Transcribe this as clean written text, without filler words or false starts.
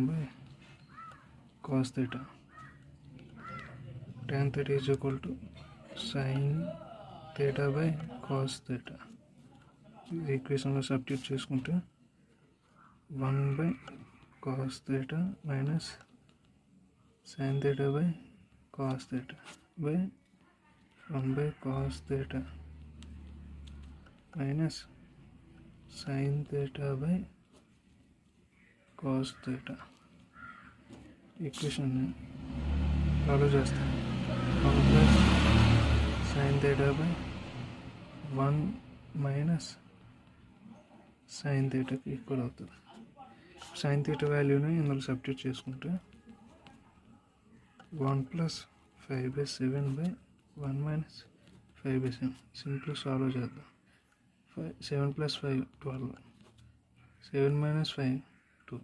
by cos theta. Tan theta is equal to sin theta by cos theta. ఈ ఈక్వేషన్లో substitute చేసుకుంటే 1 by cos theta minus sin theta by cos theta by 1 by cos theta minus sin theta by cos theta. ఈక్వేషన్ని follow చేస్తాం. 1 plus sin theta by 1 minus sin thetaకి equal అవుతుంది. sin theta వాల్యూని ఇందులో substitute చేసుకుంటే 1 plus 5 by 7 by 1 minus 5 by 7. Simple solve చేద్దాం. 7 plus 5 12. 7 minus 5 2.